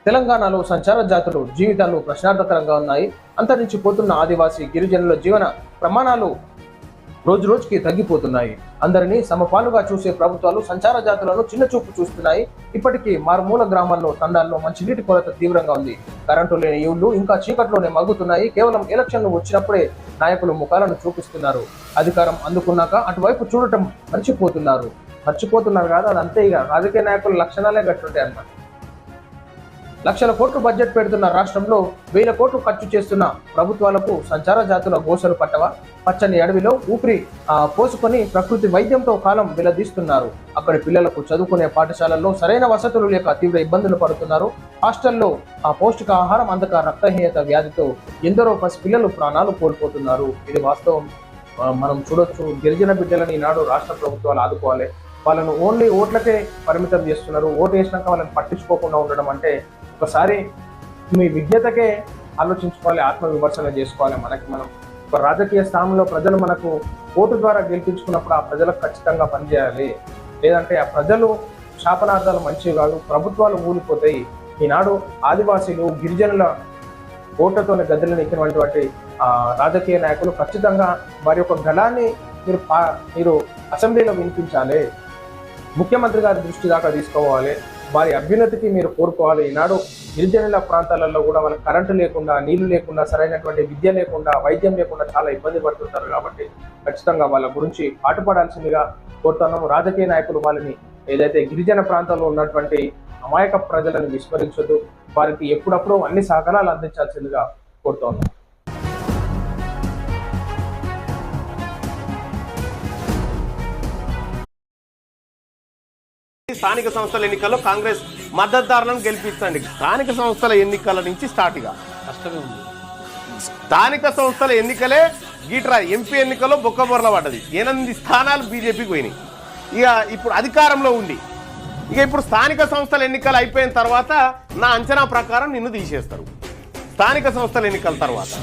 తెలంగాణలో సంచార జాతులు జీవితాలు ప్రశ్నార్థకరంగా ఉన్నాయి. అంతరించిపోతున్న ఆదివాసీ గిరిజనుల జీవన ప్రమాణాలు రోజురోజుకి తగ్గిపోతున్నాయి. అందరినీ సమపాలుగా చూసే ప్రభుత్వాలు సంచార జాతులను చిన్నచూపు చూస్తున్నాయి. ఇప్పటికీ మారుమూల గ్రామాల్లో తండాల్లో మంచినీటి కొరత తీవ్రంగా ఉంది. కరెంటు లేని ఇళ్లు ఇంకా చీకట్లోనే మగ్గుతున్నాయి. కేవలం ఎలక్షన్లు వచ్చినప్పుడే నాయకులు ముఖాలను చూపిస్తున్నారు. అధికారం అందుకున్నాక అటువైపు చూడటం మర్చిపోతున్నారు కాదు, అది అంతే. ఇక రాజకీయ నాయకుల లక్షణాలే గట్టుంటాయి అన్నమాట. లక్షల కోట్లు బడ్జెట్ పెడుతున్న రాష్ట్రంలో 1000 కోట్లు ఖర్చు చేస్తున్న ప్రభుత్వాలకు సంచార జాతుల గోసలు పట్టవా? పచ్చని అడవిలో ఊపిరి పోసుకొని ప్రకృతి వైద్యంతో కాలం విలదీస్తున్నారు. అక్కడి పిల్లలకు చదువుకునే పాఠశాలల్లో సరైన వసతులు లేక తీవ్ర ఇబ్బందులు పడుతున్నారు. హాస్టల్లో పౌష్టికాహారం అందక రక్తహీనత వ్యాధితో ఎందరో పసిపిల్లలు ప్రాణాలు కోల్పోతున్నారు. ఇది వాస్తవం. మనం చూడొచ్చు. గిరిజన బిడ్డలని ఈనాడు రాష్ట్ర ప్రభుత్వాలు ఆదుకోవాలి. వాళ్ళను ఓన్లీ ఓట్లకే పరిమితం చేస్తున్నారు. ఓటు వేసినాక వాళ్ళని పట్టించుకోకుండా ఉండడం అంటే ఒకసారి మీ విజ్ఞతకే ఆలోచించుకోవాలి, ఆత్మవిమర్శన చేసుకోవాలి. మనం ఒక రాజకీయ స్థానంలో ప్రజలు మనకు ఓటు ద్వారా గెలిపించుకున్నప్పుడు ఆ ప్రజలకు ఖచ్చితంగా పనిచేయాలి. లేదంటే ఆ ప్రజలు శాపనార్థాలు మంచివి కాదు, ప్రభుత్వాలు ఊలిపోతాయి. ఈనాడు ఆదివాసీలు గిరిజనుల ఓట్లతోనే గద్దెలను ఎక్కినటువంటి రాజకీయ నాయకులు ఖచ్చితంగా వారి యొక్క గళాన్ని మీరు అసెంబ్లీలో వినిపించాలి. ముఖ్యమంత్రి గారి దృష్టి దాకా తీసుకోవాలి. వారి అభ్యున్నతికి మీరు కోరుకోవాలి. ఈనాడు గిరిజనుల ప్రాంతాలలో కూడా వాళ్ళకి కరెంటు లేకుండా, నీళ్లు లేకుండా, సరైనటువంటి విద్య లేకుండా, వైద్యం లేకుండా చాలా ఇబ్బంది పడుతుంటారు. కాబట్టి ఖచ్చితంగా వాళ్ళ గురించి పాటుపడాల్సిందిగా కోరుతున్నాము. రాజకీయ నాయకులు వాళ్ళని ఏదైతే గిరిజన ప్రాంతాల్లో ఉన్నటువంటి అమాయక ప్రజలను విస్మరించొద్దు. వారికి ఎప్పుడప్పుడు అన్ని సహకారాలు అందించాల్సిందిగా కోరుతున్నాం. స్థానిక సంస్థల ఎన్నికల్లో కాంగ్రెస్ మద్దతుదారులను గెలిపించండి. స్థానిక సంస్థల ఎన్నికల నుంచి స్టార్ట్గా స్థానిక సంస్థల ఎన్నికలే గీట్రా. ఎంపీ ఎన్నికల్లో బొక్కబొరల పడ్డది. 8 స్థానాలు బీజేపీకి పోయినాయి. ఇక ఇప్పుడు అధికారంలో ఉండి ఇప్పుడు స్థానిక సంస్థల ఎన్నికలు అయిపోయిన తర్వాత నా అంచనా ప్రకారం నిన్ను తీసేస్తారు స్థానిక సంస్థల ఎన్నికల తర్వాత.